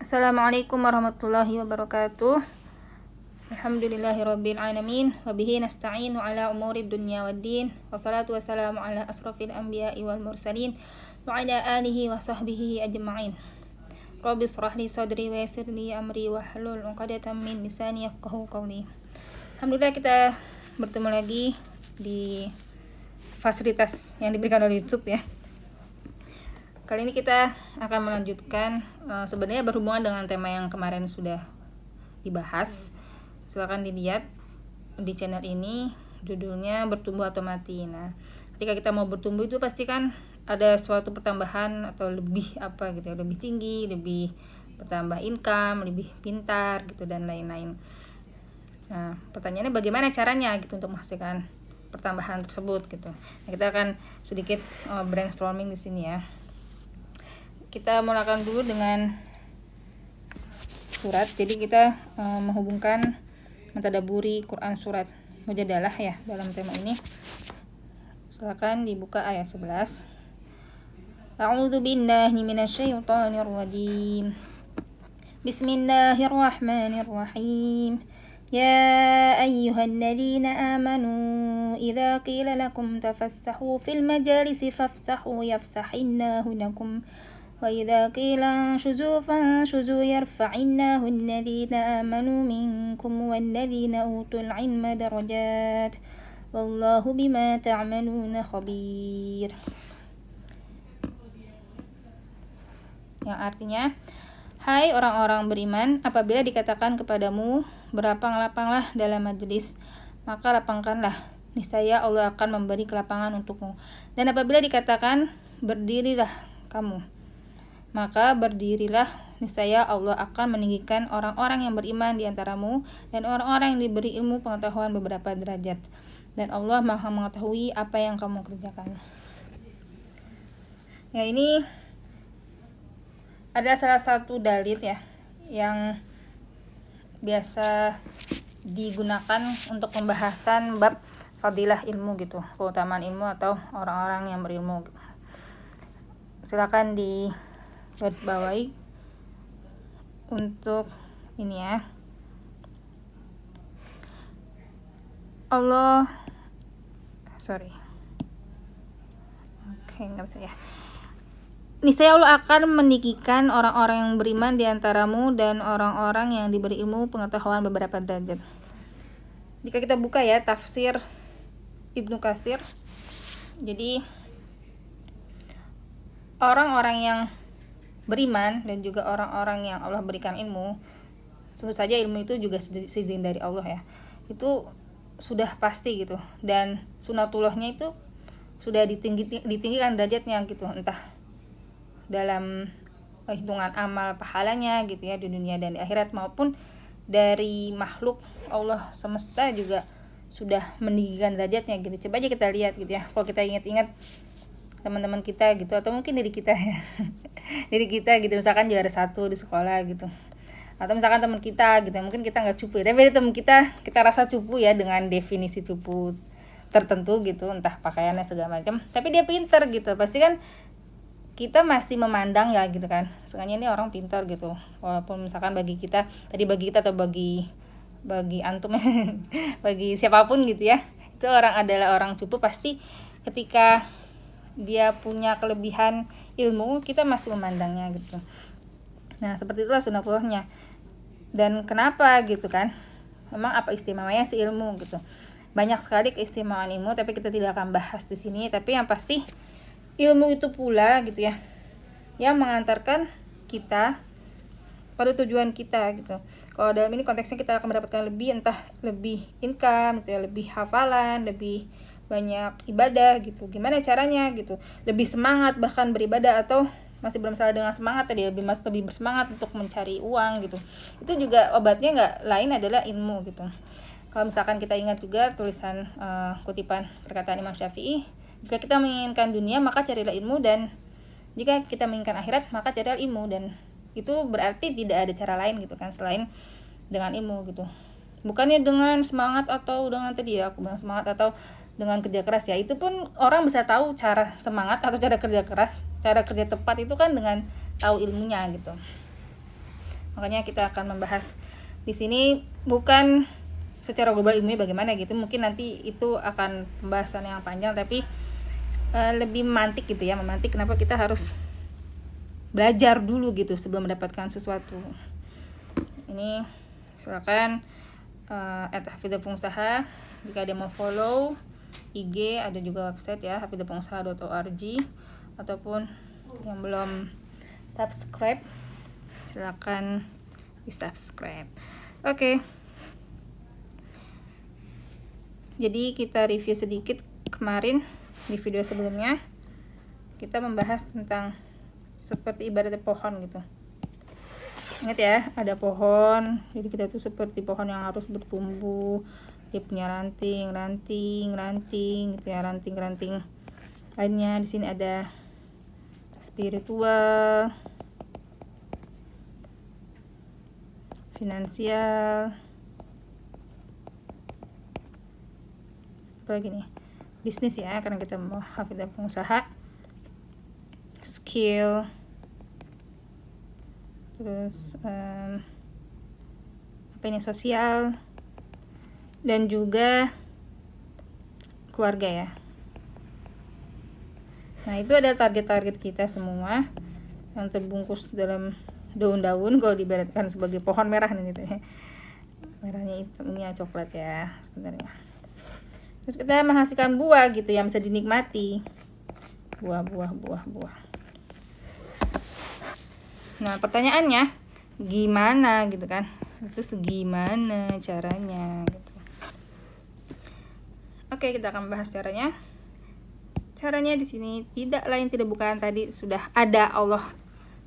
Assalamualaikum warahmatullahi wabarakatuh. Alhamdulillahirabbil alamin wa bihi nasta'inu ala umuri dunya waddin. Wassalatu wassalamu ala asrofil anbiya'i wal mursalin wa ala alihi wa sahbihi ajma'in. Rabbi shrah li sadri wa yassir li amri wa hlul 'uqdatam min lisani yafqahu qawli. Alhamdulillah kita bertemu lagi di fasilitas yang diberikan oleh YouTube ya. Kali ini kita akan melanjutkan sebenarnya berhubungan dengan tema yang kemarin sudah dibahas. Silakan dilihat di channel ini, judulnya bertumbuh atau mati. Nah, ketika kita mau bertumbuh itu pasti kan ada suatu pertambahan atau lebih apa gitu ya, lebih tinggi, lebih bertambah income, lebih pintar gitu dan lain-lain. Nah, pertanyaannya bagaimana caranya gitu untuk memastikan pertambahan tersebut gitu. Nah, kita akan sedikit brainstorming di sini ya. Kita mulakan dulu dengan surat. Jadi kita menghubungkan mentadaburi Quran surat Mujadalah ya dalam tema ini. Silakan dibuka ayat 11. A'udzu billahi minasyaitonir rajim. Bismillahirrahmanirrahim. Ya ayyuhalladzina amanu idza qila lakum tafassahu fil majalisi fafsahu yafsahillahu lakum وإذا قيل انشزوا فانشزوا يرفع الله الذين آمنوا منكم والذين أوتوا العلم درجات والله بما تعملون خبير. Yang artinya, hai orang-orang beriman, apabila dikatakan kepadamu berlapang-lapanglah dalam majelis, maka lapangkanlah, niscaya Allah akan memberi kelapangan untukmu. Dan apabila dikatakan berdirilah kamu, maka berdirilah, niscaya Allah akan meninggikan orang-orang yang beriman di antaramu dan orang-orang yang diberi ilmu pengetahuan beberapa derajat. Dan Allah Maha mengetahui apa yang kamu kerjakan. Ya, ini ada salah satu dalil ya yang biasa digunakan untuk pembahasan bab fadilah ilmu gitu, keutamaan ilmu atau orang-orang yang berilmu. Silakan di garis bawahi untuk ini ya. Nggak bisa ya. Niscaya Allah akan meninggikan orang-orang yang beriman di antaramu dan orang-orang yang diberi ilmu pengetahuan beberapa derajat. Jika kita buka ya tafsir Ibnu Katsir. Jadi orang-orang yang beriman dan juga orang-orang yang Allah berikan ilmu, tentu saja ilmu itu juga seizin dari Allah ya, itu sudah pasti gitu, dan sunatullahnya itu sudah ditinggikan derajatnya gitu, entah dalam hitungan amal pahalanya gitu ya di dunia dan di akhirat, maupun dari makhluk Allah semesta juga sudah meninggikan derajatnya gitu. Coba aja kita lihat gitu ya, kalau kita ingat-ingat teman-teman kita gitu, atau mungkin diri kita ya diri kita gitu, misalkan juara 1 di sekolah gitu, atau misalkan teman kita gitu, mungkin kita nggak cupu ya, tapi dari teman kita rasa cupu ya dengan definisi cupu tertentu gitu, entah pakaiannya segala macam, tapi dia pintar gitu, pasti kan kita masih memandang ya gitu kan, sengaja ini orang pintar gitu, walaupun misalkan bagi kita atau bagi antum bagi siapapun gitu ya, itu orang adalah orang cupu, pasti ketika dia punya kelebihan ilmu kita masih memandangnya gitu. Nah, seperti itulah sunatullahnya. Dan kenapa gitu kan, memang apa istimewanya si ilmu gitu. Banyak sekali keistimewaan ilmu, tapi kita tidak akan bahas di sini. Tapi yang pasti ilmu itu pula gitu ya yang mengantarkan kita pada tujuan kita gitu. Kalau dalam ini konteksnya kita akan mendapatkan lebih, entah lebih income gitu ya, lebih hafalan, lebih banyak ibadah gitu. Gimana caranya gitu, lebih semangat bahkan beribadah, atau masih belum salah dengan semangat tadi, lebih bersemangat untuk mencari uang gitu. Itu juga obatnya nggak lain adalah ilmu gitu. Kalau misalkan kita ingat juga tulisan kutipan perkataan Imam Syafi'i, jika kita menginginkan dunia maka carilah ilmu, dan jika kita menginginkan akhirat maka carilah ilmu. Dan itu berarti tidak ada cara lain gitu kan selain dengan ilmu gitu. Bukannya dengan semangat atau dengan tadi ya aku bilang semangat atau dengan kerja keras ya, itu pun orang bisa tahu cara semangat atau cara kerja keras, cara kerja tepat itu kan dengan tahu ilmunya gitu. Makanya kita akan membahas di sini bukan secara global ilmunya bagaimana gitu, mungkin nanti itu akan pembahasan yang panjang, tapi lebih memantik gitu ya, memantik kenapa kita harus belajar dulu gitu sebelum mendapatkan sesuatu. Ini silakan @hafidahpengusaha, jika ada mau follow IG, ada juga website ya, hafidahpengusaha.org, ataupun yang belum subscribe silakan di subscribe. Oke. Jadi kita review sedikit, kemarin di video sebelumnya kita membahas tentang seperti ibaratnya pohon gitu. Ingat ya, ada pohon, jadi kita tuh seperti pohon yang harus bertumbuh, dia punya ranting gitu ya, ranting lainnya. Di sini ada spiritual, finansial, apa lagi nih, bisnis ya, karena kita mau hafidah pengusaha, skill, terus apa ini, sosial, dan juga keluarga ya. Nah itu ada target-target kita semua yang terbungkus dalam daun-daun, kalau diibaratkan sebagai pohon merah nih gitu ya, merahnya hitam, ini ya coklat ya sebenarnya. Terus kita menghasilkan buah gitu yang bisa dinikmati, buah. Nah pertanyaannya gimana gitu kan, terus gimana caranya gitu. Oke, kita akan bahas caranya. Caranya di sini tidak lain tidak bukan, tadi sudah ada, Allah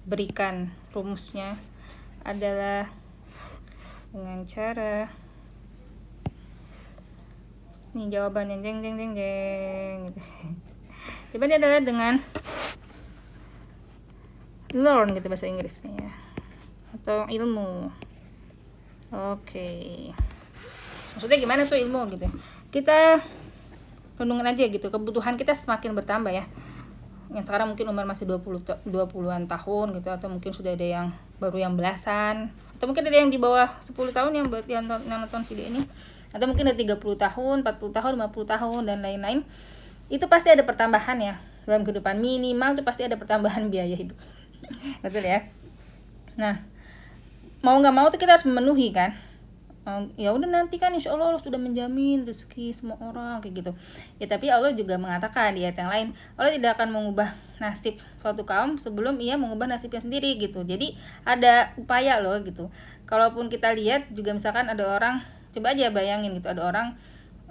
berikan rumusnya, adalah dengan cara ini jawabannya jeng gitu. Jawabannya adalah dengan learn gitu bahasa Inggrisnya ya, atau ilmu. Oke. Maksudnya gimana tuh ilmu gitu? Kita renungin aja gitu, kebutuhan kita semakin bertambah ya. Yang sekarang mungkin umur masih 20-an tahun gitu, atau mungkin sudah ada yang baru yang belasan, atau mungkin ada yang di bawah 10 tahun yang nonton video ini, atau mungkin ada 30 tahun, 40 tahun, 50 tahun dan lain-lain. Itu pasti ada pertambahan ya dalam kehidupan, minimal tuh pasti ada pertambahan biaya hidup. Betul ya. Nah, mau nggak mau tuh kita harus memenuhi kan. Ya udah nanti kan insya Allah sudah menjamin rezeki semua orang kayak gitu ya. Tapi Allah juga mengatakan di ayat yang lain, Allah tidak akan mengubah nasib suatu kaum sebelum ia mengubah nasibnya sendiri gitu. Jadi ada upaya loh gitu. Kalaupun kita lihat juga, misalkan ada orang, coba aja bayangin gitu, ada orang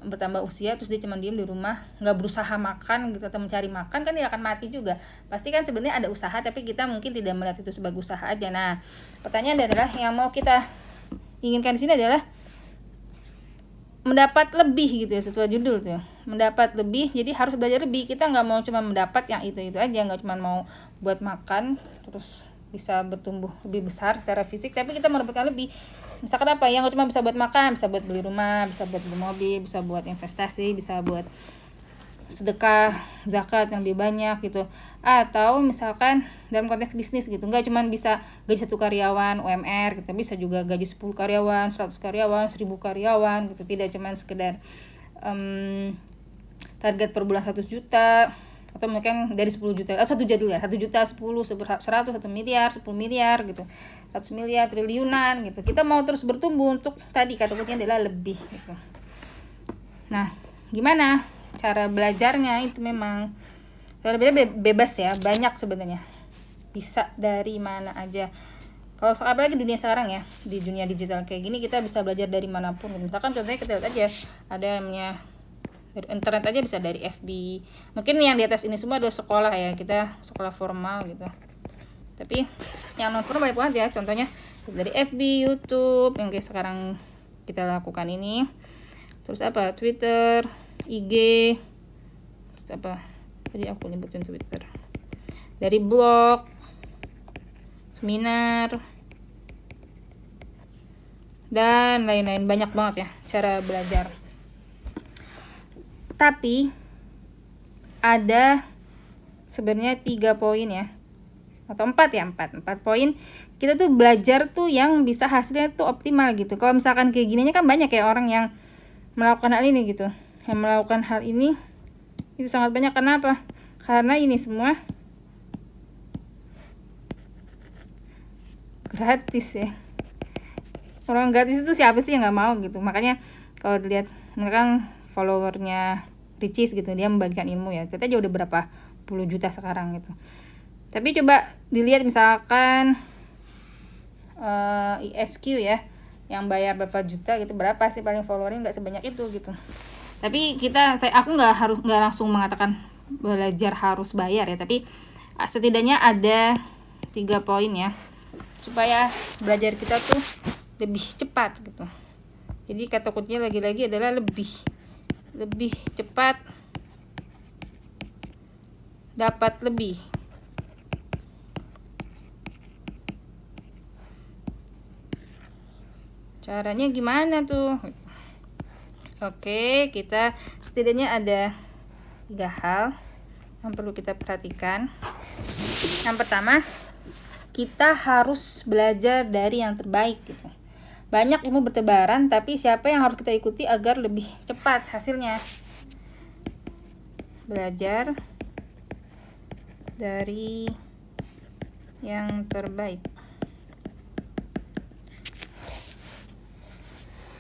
bertambah usia terus dia cuma diem di rumah, nggak berusaha makan gitu atau mencari makan, kan dia akan mati juga. Pasti kan sebenarnya ada usaha, tapi kita mungkin tidak melihat itu sebagai usaha aja. Nah pertanyaan adalah, yang mau kita inginkan di sini adalah mendapat lebih gitu ya, sesuai judul tuh, mendapat lebih. Jadi harus belajar lebih. Kita nggak mau cuma mendapat yang itu aja, nggak cuma mau buat makan terus bisa bertumbuh lebih besar secara fisik, tapi kita mendapatkan lebih. Misalkan apa, yang cuma bisa buat makan, bisa buat beli rumah, bisa buat beli mobil, bisa buat investasi, bisa buat sedekah, zakat yang lebih banyak gitu. Atau misalkan dalam konteks bisnis gitu, nggak cuma bisa gaji 1 karyawan UMR gitu, bisa juga gaji 10 karyawan, 100 karyawan, 1000 karyawan gitu. Tidak cuma sekedar target per bulan 100 juta, atau mungkin dari 10 juta, 1 juta dulu ya, 1 juta, 10, 100, 1 miliar, 10 miliar gitu, 100 miliar, triliunan gitu. Kita mau terus bertumbuh untuk tadi kata kuncinya adalah lebih gitu. Nah gimana cara belajarnya? Itu memang cara belajar bebas ya, banyak sebenarnya, bisa dari mana aja. Kalau apalagi dunia sekarang ya, di dunia digital kayak gini, kita bisa belajar dari manapun. Misalkan contohnya kita lihat aja, ada namanya dari internet aja, bisa dari FB. Mungkin yang di atas ini semua adalah sekolah ya, kita sekolah formal gitu. Tapi yang non formal banyak banget ya, contohnya dari FB, YouTube yang kayak sekarang kita lakukan ini. Terus apa? Twitter, IG, terus apa? Tadi aku nyebutin Twitter. Dari blog, seminar, dan lain-lain, banyak banget ya cara belajar. Tapi ada sebenarnya 3 poin ya atau 4 poin kita tuh belajar tuh yang bisa hasilnya tuh optimal gitu. Kalau misalkan kayak gininya kan banyak ya orang yang melakukan hal ini gitu, yang melakukan hal ini itu sangat banyak. Kenapa? Karena ini semua gratis ya. Orang gratis itu siapa sih yang nggak mau gitu. Makanya kalau dilihat mereka followernya Ricis gitu, dia membagikan ilmu ya, kita aja udah berapa puluh juta sekarang gitu. Tapi coba dilihat misalkan ISQ ya, yang bayar berapa juta gitu, berapa sih paling followernya? Nggak sebanyak itu gitu. Tapi aku nggak langsung mengatakan belajar harus bayar ya, tapi setidaknya ada 3 poin ya supaya belajar kita tuh lebih cepat gitu. Jadi kata kuncinya lagi-lagi adalah lebih cepat, dapat lebih. Caranya gimana tuh? Oke, kita setidaknya ada 3 hal yang perlu kita perhatikan. Yang pertama, kita harus belajar dari yang terbaik gitu. Banyak ilmu bertebaran, tapi siapa yang harus kita ikuti agar lebih cepat hasilnya? Belajar dari yang terbaik.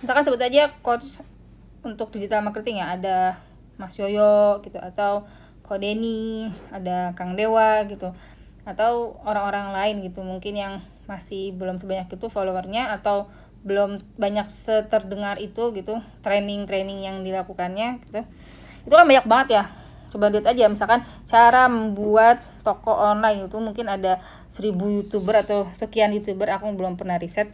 Misalkan sebut aja coach untuk digital marketing ya, ada Mas Yoyo gitu, atau Ko Denny, ada Kang Dewa gitu, atau orang-orang lain gitu mungkin yang masih belum sebanyak itu followernya, atau belum banyak terdengar itu gitu training yang dilakukannya gitu. Itu kan banyak banget ya. Coba lihat aja misalkan cara membuat toko online itu mungkin ada 1000 YouTuber atau sekian YouTuber, aku belum pernah riset,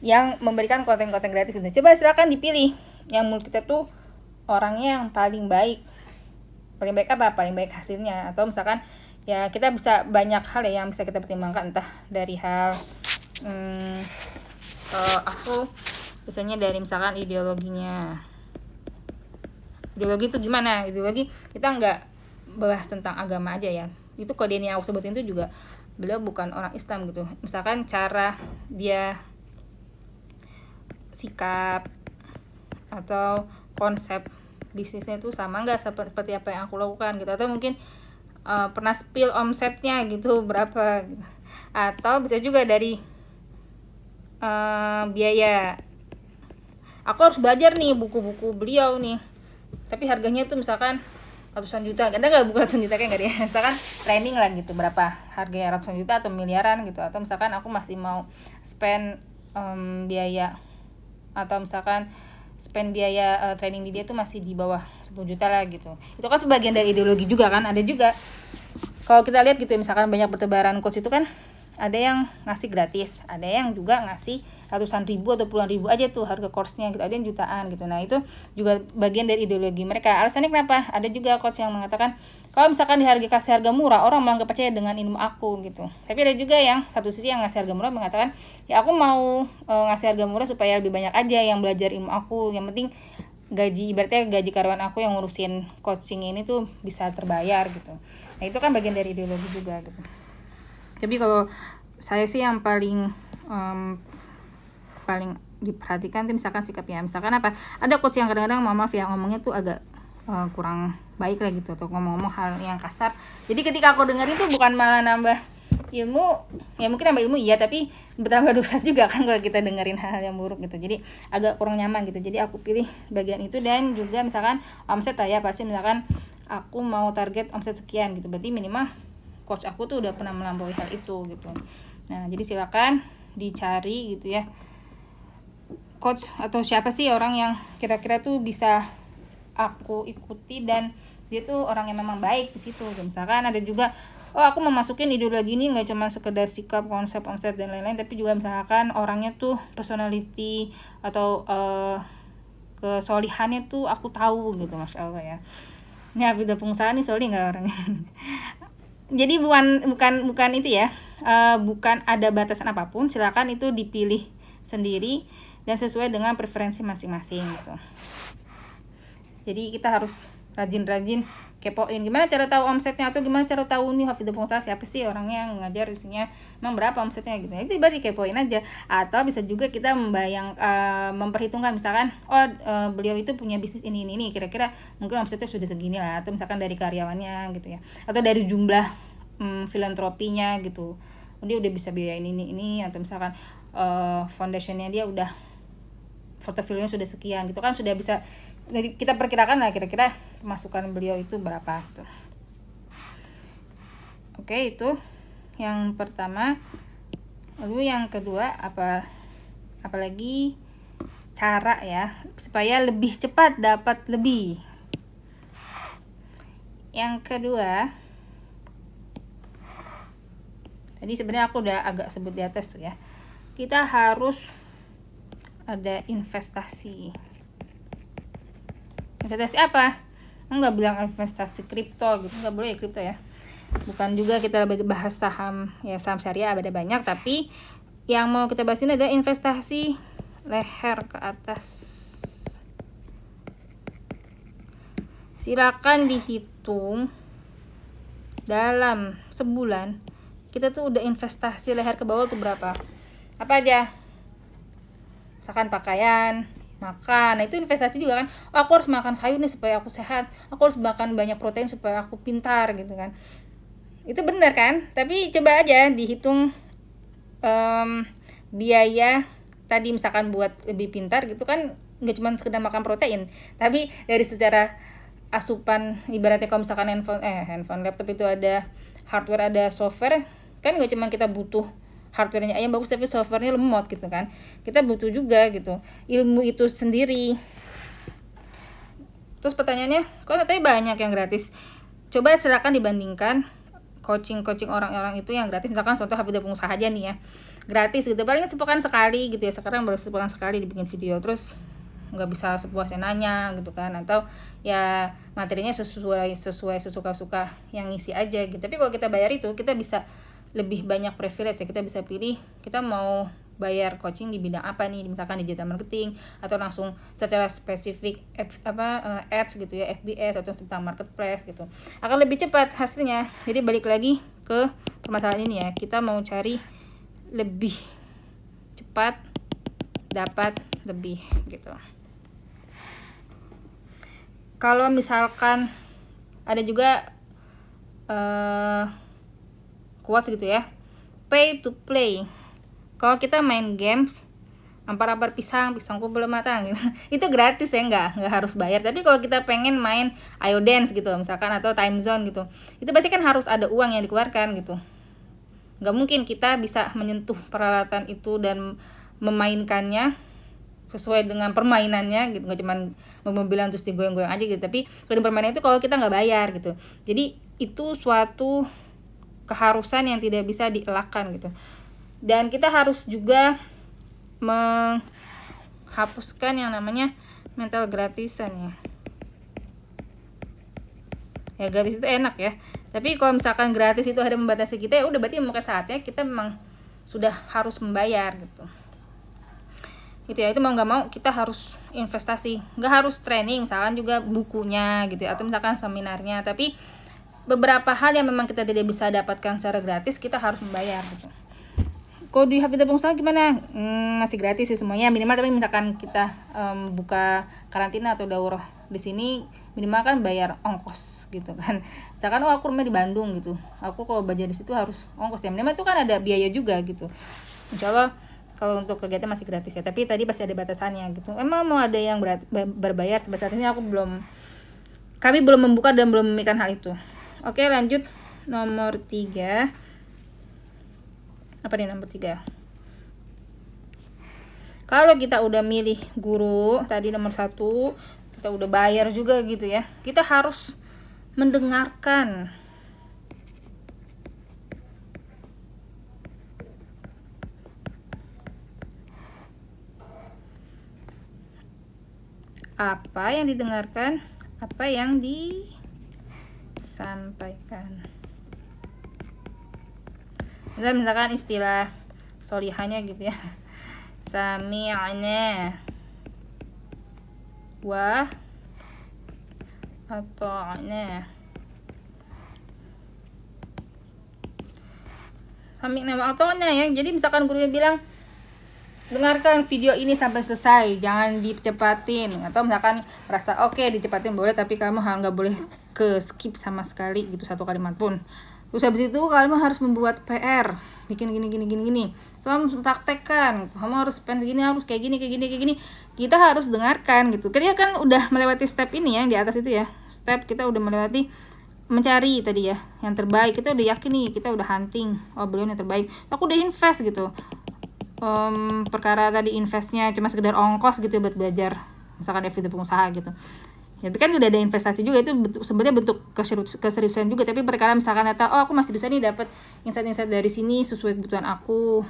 yang memberikan konten-konten gratis itu. Coba silakan dipilih yang menurut kita tuh orangnya yang paling baik apa, paling baik hasilnya. Atau misalkan ya kita bisa banyak hal ya yang bisa kita pertimbangkan, entah dari hal aku biasanya dari misalkan ideologinya. Ideologi itu gimana? Ideologi kita nggak bahas tentang agama aja ya. Itu kode yang aku sebutin itu juga beliau bukan orang Islam gitu. Misalkan cara dia sikap atau konsep bisnisnya itu sama nggak seperti apa yang aku lakukan gitu. Atau mungkin pernah spill omsetnya gitu berapa gitu. Atau bisa juga dari biaya, aku harus belajar nih buku-buku beliau nih, tapi harganya tuh misalkan ratusan juta, ada nggak buku ratusan juta, kayak nggak dia misalkan training lah gitu, berapa harganya, ratusan juta atau miliaran gitu. Atau misalkan aku masih mau spend biaya, atau misalkan spend biaya training di dia tuh masih di bawah 10 juta lah gitu. Itu kan sebagian dari ideologi juga kan. Ada juga kalau kita lihat gitu misalkan banyak bertebaran coach itu kan ada yang ngasih gratis, ada yang juga ngasih ratusan ribu atau puluhan ribu aja tuh harga course-nya gitu, ada yang jutaan gitu. Nah itu juga bagian dari ideologi mereka. Alasannya kenapa? Ada juga coach yang mengatakan kalau misalkan kasih harga murah, orang malah nggak percaya dengan ilmu aku gitu. Tapi ada juga yang satu sisi yang ngasih harga murah mengatakan ya aku mau ngasih harga murah supaya lebih banyak aja yang belajar ilmu aku, yang penting ibaratnya gaji karyawan aku yang ngurusin coaching ini tuh bisa terbayar gitu. Nah itu kan bagian dari ideologi juga gitu. Tapi kalau saya sih yang paling diperhatikan tuh misalkan sikapnya. Misalkan apa? Ada coach yang kadang-kadang maaf ya ngomongnya tuh agak kurang baik lah gitu, atau ngomong-ngomong hal yang kasar. Jadi ketika aku dengerin tuh bukan malah nambah ilmu, ya mungkin nambah ilmu iya, tapi bertambah dosa juga kan kalau kita dengerin hal-hal yang buruk gitu. Jadi agak kurang nyaman gitu. Jadi aku pilih bagian itu. Dan juga misalkan omset ya, pasti misalkan aku mau target omset sekian gitu, berarti minimal coach aku tuh udah pernah melampaui hal itu gitu. Nah jadi silakan dicari gitu ya coach atau siapa sih orang yang kira-kira tuh bisa aku ikuti dan dia tuh orang yang memang baik di situ. Misalkan ada juga aku mau masukin ideologi ini nggak cuma sekedar sikap, konsep, omset dan lain-lain, tapi juga misalkan orangnya tuh personality atau kesolihannya tuh aku tahu gitu, masya Allah ya. Ini udah pengusaha nih solih nggak orangnya. Jadi bukan itu ya, bukan ada batasan apapun, silakan itu dipilih sendiri dan sesuai dengan preferensi masing-masing gitu. Jadi kita harus rajin-rajin kepoin gimana cara tahu omsetnya, atau gimana cara tahu nih Hafidhul Pengusaha siapa sih orangnya yang ngajar isinya, emang berapa omsetnya gitu. Itu berarti kepoin aja. Atau bisa juga kita memperhitungkan misalkan beliau itu punya bisnis ini kira-kira mungkin omsetnya sudah segini lah, atau misalkan dari karyawannya gitu ya, atau dari jumlah filantropinya gitu, dia udah bisa biayain ini, atau misalkan foundationnya dia udah portofolionya sudah sekian gitu kan, sudah bisa kita perkirakan lah kira-kira pemasukan beliau itu berapa gitu. Oke, itu yang pertama. Lalu yang kedua apalagi cara ya supaya lebih cepat dapat lebih. Yang kedua, tadi sebenarnya aku udah agak sebut di atas tuh ya, kita harus ada investasi. Investasi apa? Enggak bilang investasi kripto gitu, enggak boleh ya kripto ya. Bukan juga kita bahas saham ya, saham syariah ada banyak, tapi yang mau kita bahas ini adalah investasi leher ke atas. Silakan dihitung dalam sebulan kita tuh udah investasi leher ke bawah tuh berapa. Apa aja? Misalkan pakaian, makan, nah itu investasi juga kan. Aku harus makan sayur nih supaya aku sehat, aku harus makan banyak protein supaya aku pintar gitu kan. Itu benar kan? Tapi coba aja dihitung biaya tadi, misalkan buat lebih pintar gitu kan, nggak cuma sekedar makan protein, tapi dari secara asupan, ibaratnya kalau misalkan handphone laptop itu ada hardware ada software kan, nggak cuma kita butuh hardware-nya yang bagus tapi software-nya lemot gitu kan, kita butuh juga gitu ilmu itu sendiri. Terus pertanyaannya, kok katanya banyak yang gratis? Coba silakan dibandingkan coaching orang-orang itu yang gratis, misalkan contoh Hafidhul Pengusaha aja nih ya, gratis gitu, paling sepekan sekali gitu ya, sekarang baru sepekan sekali dibikin video, terus nggak bisa sepuasnya nanya gitu kan, atau ya materinya sesuai sesuka-suka yang ngisi aja gitu. Tapi kalau kita bayar itu kita bisa lebih banyak privilege ya, kita bisa pilih kita mau bayar coaching di bidang apa nih, misalkan digital marketing, atau langsung secara spesifik ads gitu ya, FBS atau tentang marketplace gitu, akan lebih cepat hasilnya. Jadi balik lagi ke permasalahan ini ya, kita mau cari lebih cepat dapat lebih gitu. Kalau misalkan ada juga quotes gitu ya, pay to play. Kalau kita main games ampar-ampar pisangku belum matang gitu, itu gratis ya, nggak harus bayar. Tapi kalau kita pengen main Ayo Dance gitu misalkan, atau Time Zone gitu, itu pasti kan harus ada uang yang dikeluarkan gitu. Nggak mungkin kita bisa menyentuh peralatan itu dan memainkannya sesuai dengan permainannya gitu, nggak cuman mobilan terus digoyang-goyang aja gitu. Tapi kalau permainan itu kalau kita nggak bayar gitu, jadi itu suatu keharusan yang tidak bisa dielakkan gitu. Dan kita harus juga menghapuskan yang namanya mental gratisan ya. Ya gratis itu enak ya, tapi kalau misalkan gratis itu ada membatasi kita, ya udah berarti mungkin saatnya kita memang sudah harus membayar gitu. Gitu ya, itu mau nggak mau kita harus investasi. Nggak harus training, misalkan juga bukunya gitu ya, atau misalkan seminarnya, tapi beberapa hal yang memang kita tidak bisa dapatkan secara gratis kita harus membayar gitu. Kalau di Hafidhul Pengusaha gimana? Masih gratis sih semuanya minimal, tapi misalkan kita buka karantina atau daurah di sini, minimal kan bayar ongkos gitu kan. Misalkan aku rumah di Bandung gitu, aku kalau belajar di situ harus ongkos ya, minimal itu kan ada biaya juga gitu. Insyaallah kalau untuk kegiatan masih gratis ya, tapi tadi pasti ada batasannya gitu. Emang mau ada yang berbayar, sebesar ini kami belum membuka dan belum memikirkan hal itu. Oke, lanjut nomor 3. Apa nih nomor 3? Kalau kita udah milih guru tadi nomor 1, kita udah bayar juga gitu ya, kita harus mendengarkan. Apa yang didengarkan, apa yang disampaikan. Misalkan istilah solihanya gitu ya, sami'na wa ataunya sami'na wa ata'na ya. Jadi misalkan gurunya bilang dengarkan video ini sampai selesai, jangan dicepatin, atau misalkan merasa oke dicepatin boleh tapi kamu nggak boleh ke skip sama sekali gitu satu kalimat pun. Terus habis itu kamu harus membuat PR, bikin gini. So, kamu harus praktekkan, kamu harus spend segini, harus kayak gini. Kita harus dengarkan gitu. Ketika kan udah melewati step ini ya, di atas itu ya. Step kita udah melewati mencari tadi ya, yang terbaik. Kita udah yakin nih, kita udah hunting. Oh, beliau yang terbaik. Aku udah invest gitu. Perkara tadi investnya cuma sekedar ongkos gitu buat belajar. Misalkan FIT pengusaha gitu. Ya, tapi kan udah ada investasi juga, itu sebenarnya bentuk keseriusan juga. Tapi perkara misalkan data, oh aku masih bisa nih dapat insight dari sini sesuai kebutuhan aku,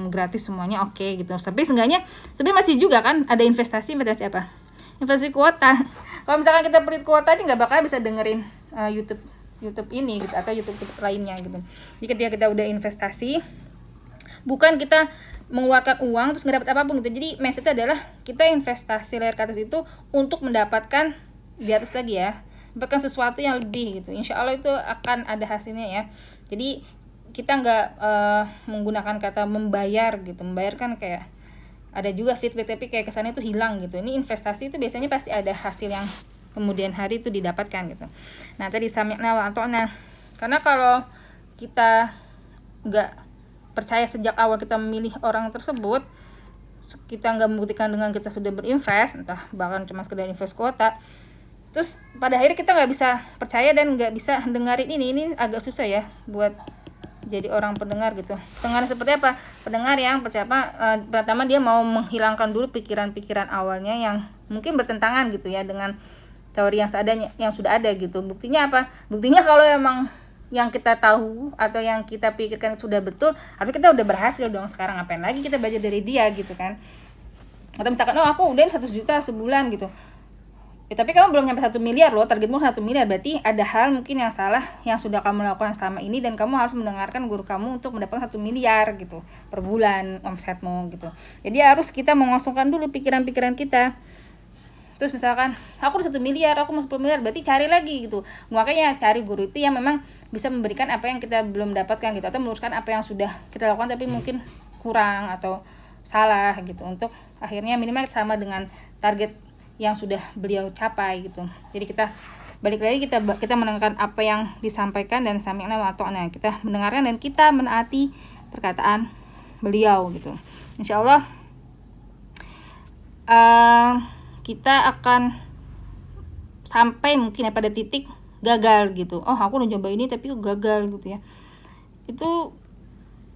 gratis semuanya, oke gitu. Tapi seenggaknya sebenarnya masih juga kan ada investasi apa? Investasi kuota. Kalau misalkan kita pelit kuota ini nggak bakal bisa dengerin YouTube ini gitu, atau YouTube lainnya gitu. Jadi ketika kita udah investasi, bukan kita mengeluarkan uang terus nggak dapat apapun gitu. Jadi mindsetnya adalah kita investasi layar ke atas itu untuk mendapatkan di atas lagi ya, mendapatkan sesuatu yang lebih gitu. Insya Allah itu akan ada hasilnya ya. Jadi kita nggak menggunakan kata membayar gitu. Membayar kan kayak ada juga feedback tapi kayak kesannya itu hilang gitu. Ini investasi itu biasanya pasti ada hasil yang kemudian hari itu didapatkan gitu. Nah tadi sami'na wa ata'na. Karena kalau kita nggak percaya sejak awal kita memilih orang tersebut, kita nggak membuktikan dengan kita sudah berinvest, entah bahkan cuma sekedar invest kuota, terus pada akhirnya kita nggak bisa percaya dan nggak bisa dengerin ini agak susah ya buat jadi orang pendengar gitu. Pendengar seperti apa? Pendengar yang pertama dia mau menghilangkan dulu pikiran-pikiran awalnya yang mungkin bertentangan gitu ya dengan teori yang sudah ada gitu. Buktinya apa? Buktinya kalau emang yang kita tahu atau yang kita pikirkan sudah betul, artinya kita udah berhasil dong. Sekarang ngapain lagi kita belajar dari dia gitu kan. Atau misalkan aku udah 1 juta sebulan gitu ya, tapi kamu belum nyampe 1 miliar loh, targetmu 1 miliar, berarti ada hal mungkin yang salah yang sudah kamu lakukan selama ini, dan kamu harus mendengarkan guru kamu untuk mendapatkan 1 miliar gitu per bulan omsetmu gitu. Jadi harus kita mengosongkan dulu pikiran-pikiran kita. Terus misalkan aku udah 1 miliar, aku mau 10 miliar, berarti cari lagi gitu. Makanya cari guru itu yang memang bisa memberikan apa yang kita belum dapatkan gitu, atau meluruskan apa yang sudah kita lakukan tapi mungkin kurang atau salah gitu, untuk akhirnya minimal sama dengan target yang sudah beliau capai gitu. Jadi kita balik lagi, kita mendengarkan apa yang disampaikan dan sami'na wa ata'na, kita mendengarkan dan kita menaati perkataan beliau gitu. Insya Allah kita akan sampai mungkin pada titik gagal gitu. Oh aku udah coba ini tapi gagal gitu ya. Itu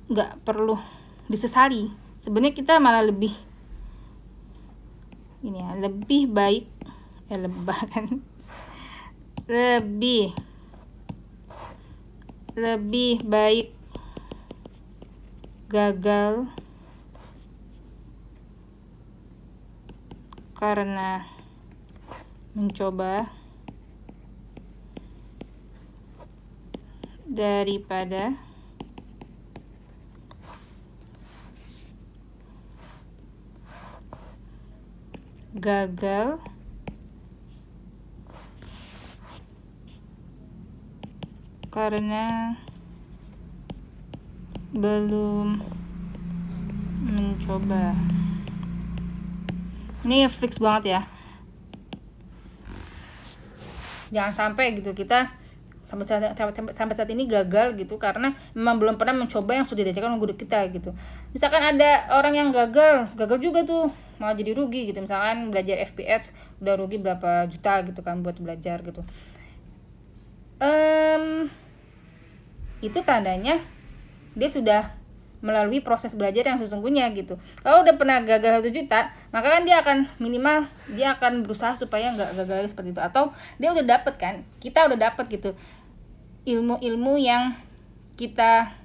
nggak perlu disesali. Sebenarnya kita malah lebih ini ya, lebih baik lebih baik gagal karena mencoba daripada gagal karena belum mencoba. Ini fix banget ya, jangan sampai gitu kita sampai saat ini gagal gitu karena memang belum pernah mencoba yang sudah diajarkan oleh guru kita gitu. Misalkan ada orang yang gagal juga tuh malah jadi rugi gitu. Misalkan belajar FPS udah rugi berapa juta gitu kan buat belajar gitu. Itu tandanya dia sudah melalui proses belajar yang sesungguhnya gitu. Kalau udah pernah gagal 1 juta, maka kan dia akan berusaha supaya nggak gagal lagi seperti itu. Atau dia udah dapet kan, kita udah dapet gitu ilmu-ilmu yang kita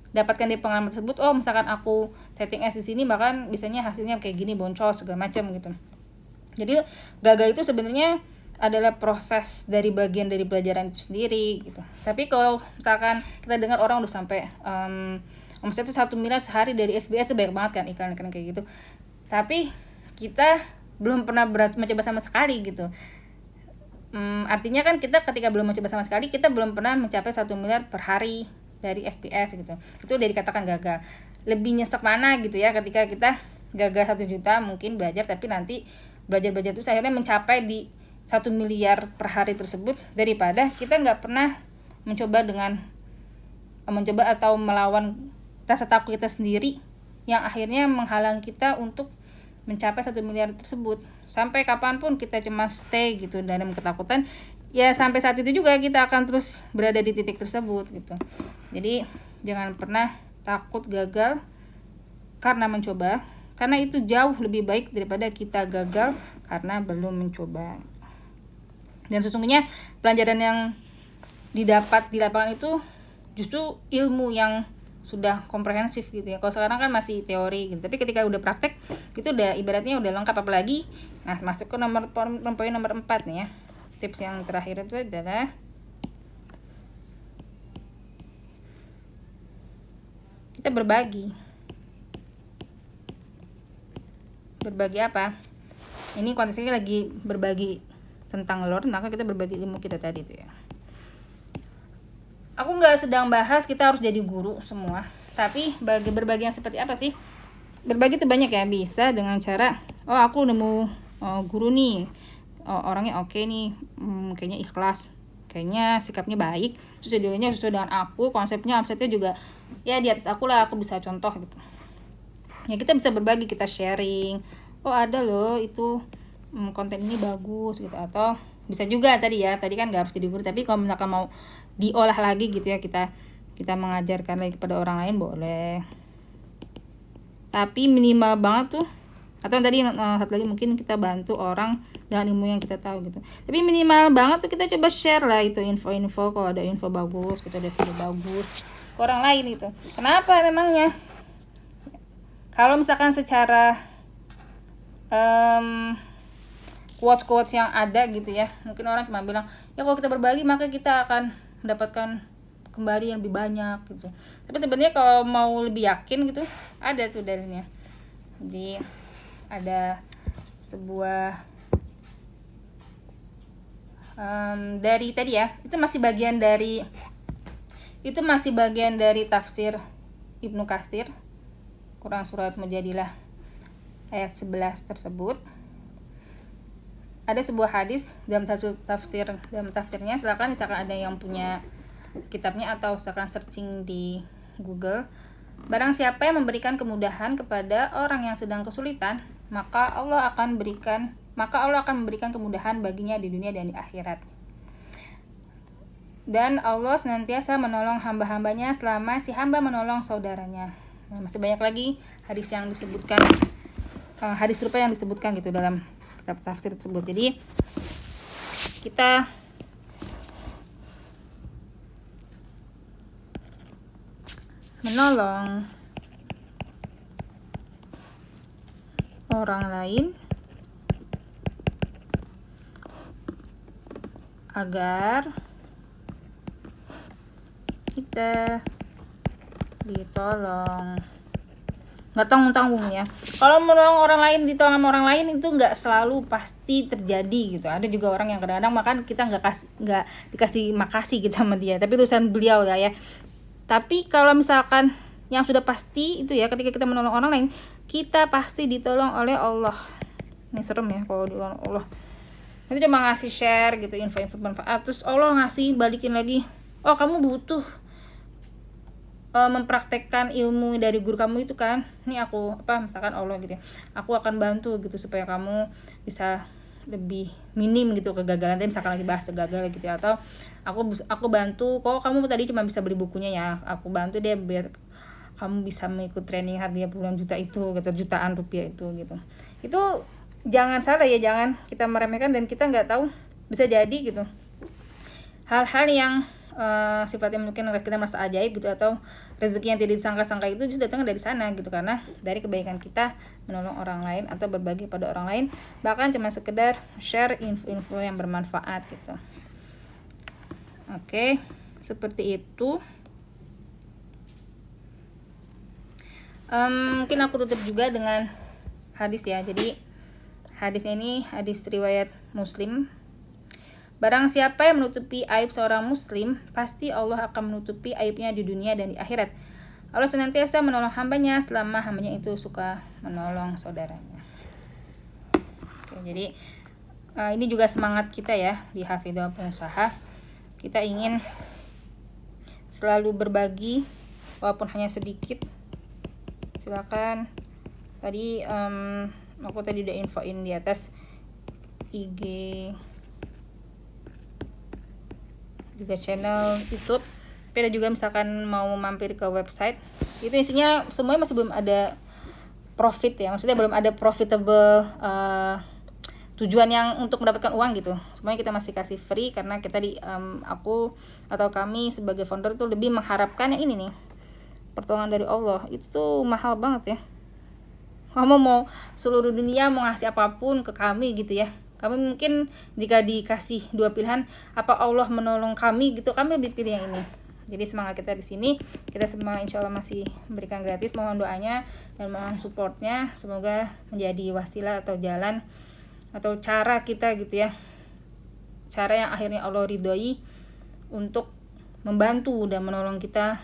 dapatkan di pengalaman tersebut. Oh misalkan aku setting S di sini, bahkan biasanya hasilnya kayak gini, boncos segala macam gitu. Jadi gagal itu sebenarnya adalah proses dari bagian dari pelajaran itu sendiri gitu. Tapi kalau misalkan kita dengar orang udah sampai omset itu 1 miliar sehari dari FBA, itu banyak banget kan iklan-iklan kayak gitu, tapi kita belum pernah mencoba sama sekali gitu. artinya kan kita ketika belum mencoba sama sekali, kita belum pernah mencapai 1 miliar per hari dari FPS gitu. Itu udah dikatakan gagal. Lebih nyesek mana gitu ya ketika kita gagal 1 juta mungkin belajar, tapi nanti belajar terus akhirnya mencapai di 1 miliar per hari tersebut, daripada kita nggak pernah mencoba atau melawan rasa takut kita sendiri yang akhirnya menghalang kita untuk mencapai 1 miliar tersebut. Sampai kapanpun kita cuma stay gitu dalam ketakutan, ya sampai saat itu juga kita akan terus berada di titik tersebut gitu. Jadi jangan pernah takut gagal karena mencoba, karena itu jauh lebih baik daripada kita gagal karena belum mencoba. Dan sesungguhnya pelajaran yang didapat di lapangan itu justru ilmu yang sudah komprehensif gitu ya. Kalau sekarang kan masih teori gitu, tapi ketika udah praktek itu udah ibaratnya udah lengkap. Apalagi nah masuk ke poin nomor 4 nih ya. Tips yang terakhir itu adalah kita berbagi apa? Ini konteksnya lagi berbagi tentang Lord, maka kita berbagi ilmu kita tadi itu ya. Aku nggak sedang bahas kita harus jadi guru semua, tapi berbagi yang seperti apa sih? Berbagi itu banyak ya, bisa dengan cara aku nemu guru nih, orangnya oke nih, kayaknya ikhlas, kayaknya sikapnya baik, terus videonya sesuai dengan aku, konsepnya juga ya di atas aku lah, aku bisa contoh gitu. Ya kita bisa berbagi, kita sharing, ada loh itu konten ini bagus gitu. Atau bisa juga tadi kan nggak harus jadi guru, tapi kalau misalkan mau diolah lagi gitu ya, kita mengajarkan lagi kepada orang lain boleh, tapi minimal banget tuh. Atau tadi satu lagi mungkin kita bantu orang dengan ilmu yang kita tahu gitu, tapi minimal banget tuh kita coba share lah itu info-info, kalau ada info bagus, kita ada video bagus ke orang lain itu. Kenapa memangnya? Kalau misalkan secara quotes yang ada gitu ya, mungkin orang cuma bilang ya kalau kita berbagi maka kita akan mendapatkan kembali yang lebih banyak gitu. Tapi sebenarnya kalau mau lebih yakin gitu, ada tuh dalilnya. Jadi ada sebuah dari tadi ya, itu masih bagian dari tafsir Ibnu Katsir, Quran surat Mujadilah ayat 11 tersebut. Ada sebuah hadis dalam tafsirnya, silakan misalkan ada yang punya kitabnya atau misalkan searching di Google. Barang siapa yang memberikan kemudahan kepada orang yang sedang kesulitan, maka Allah akan memberikan kemudahan baginya di dunia dan di akhirat. Dan Allah senantiasa menolong hamba-hambanya selama si hamba menolong saudaranya. Nah, masih banyak lagi hadis yang disebutkan, hadis serupa yang disebutkan gitu dalam kitab tafsir tersebut. Jadi kita menolong orang lain agar kita ditolong. Nggak tanggung-tanggung ya. Kalau menolong orang lain, ditolong sama orang lain itu nggak selalu pasti terjadi gitu. Ada juga orang yang kadang-kadang makan kita nggak dikasih makasih gitu sama dia, tapi urusan beliau lah ya. Tapi kalau misalkan yang sudah pasti itu ya, ketika kita menolong orang lain, kita pasti ditolong oleh Allah. Ini serem ya kalau ditolong Allah. Itu cuma ngasih share gitu, info-info bermanfaat, terus Allah ngasih balikin lagi, kamu butuh mempraktekkan ilmu dari guru kamu itu kan, ini aku misalkan Allah gitu ya, aku akan bantu gitu supaya kamu bisa lebih minim gitu kegagalan. Tapi misalkan lagi bahas gagal gitu ya, atau aku bantu kok kamu tadi cuma bisa beli bukunya ya, aku bantu dia biar kamu bisa mengikut training harga puluhan juta itu gitu, jutaan rupiah itu gitu. Itu jangan salah ya, jangan kita meremehkan, dan kita nggak tahu bisa jadi gitu hal-hal yang sifatnya mungkin kita merasa ajaib gitu, atau rezeki yang tidak disangka-sangka itu justru datang dari sana gitu, karena dari kebaikan kita menolong orang lain atau berbagi pada orang lain, bahkan cuma sekedar share info-info yang bermanfaat gitu. Oke, seperti itu. Mungkin aku tutup juga dengan hadis ya. Jadi hadis ini hadis riwayat Muslim. Barang siapa yang menutupi aib seorang muslim, pasti Allah akan menutupi aibnya di dunia dan di akhirat. Allah senantiasa menolong hambanya selama hambanya itu suka menolong saudaranya. Oke, jadi ini juga semangat kita ya di Hafidhah Pengusaha. Kita ingin selalu berbagi walaupun hanya sedikit. Silakan. Tadi aku tadi udah infoin di atas IG juga channel YouTube. Tapi ada juga misalkan mau mampir ke website, itu isinya semuanya masih belum ada profit ya, maksudnya belum ada profitable tujuan yang untuk mendapatkan uang gitu. Semuanya kita masih kasih free karena kita aku atau kami sebagai founder itu lebih mengharapkan yang ini nih, pertolongan dari Allah. Itu tuh mahal banget ya. Kamu mau seluruh dunia mau ngasih apapun ke kami gitu ya, kami mungkin jika dikasih dua pilihan, apa Allah menolong kami gitu, kami lebih pilih yang ini. Jadi semangat kita di sini, kita semua insya Allah masih memberikan gratis. Mohon doanya dan mohon supportnya, semoga menjadi wasilah atau jalan atau cara kita gitu ya, cara yang akhirnya Allah ridhoi untuk membantu dan menolong kita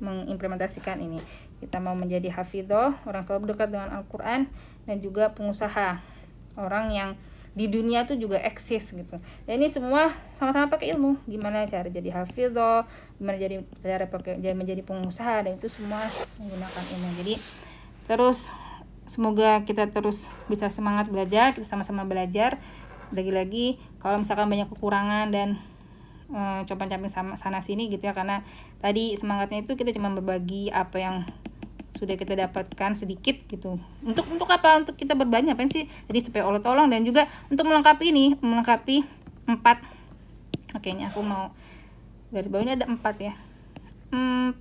mengimplementasikan ini. Kita mau menjadi hafidhoh, orang selalu dekat dengan Al-Quran, dan juga pengusaha, orang yang di dunia tuh juga eksis gitu. Dan ini semua sama-sama pakai ilmu. Gimana cara jadi hafidhoh, gimana cara menjadi pengusaha, dan itu semua menggunakan ilmu. Jadi terus semoga kita terus bisa semangat belajar, kita sama-sama belajar. Lagi-lagi kalau misalkan banyak kekurangan dan coba-coba sana sini gitu ya, karena tadi semangatnya itu kita cuma berbagi apa yang sudah kita dapatkan sedikit gitu. Untuk apa? Untuk kita berbanyak apa sih? Jadi supaya Allah tolong, dan juga untuk melengkapi 4. Oke, ini aku mau garis bawah, ini ada 4 ya. 4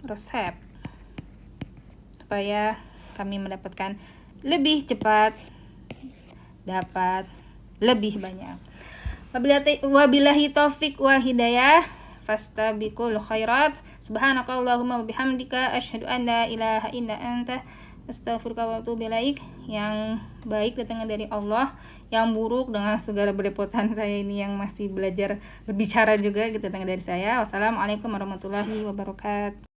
resep supaya kami mendapatkan lebih cepat, dapat lebih banyak. Wabillahi taufik wal hidayah, fastabiqul khairat. Subhanakallahumma wa bihamdika asyhadu an la ilaha illa anta astaghfiruka wa atubu ilaik. Yang baik datangnya dari Allah, yang buruk dengan segala belepotan saya ini yang masih belajar berbicara juga gitu datangnya dari saya. Wassalamualaikum warahmatullahi wabarakatuh.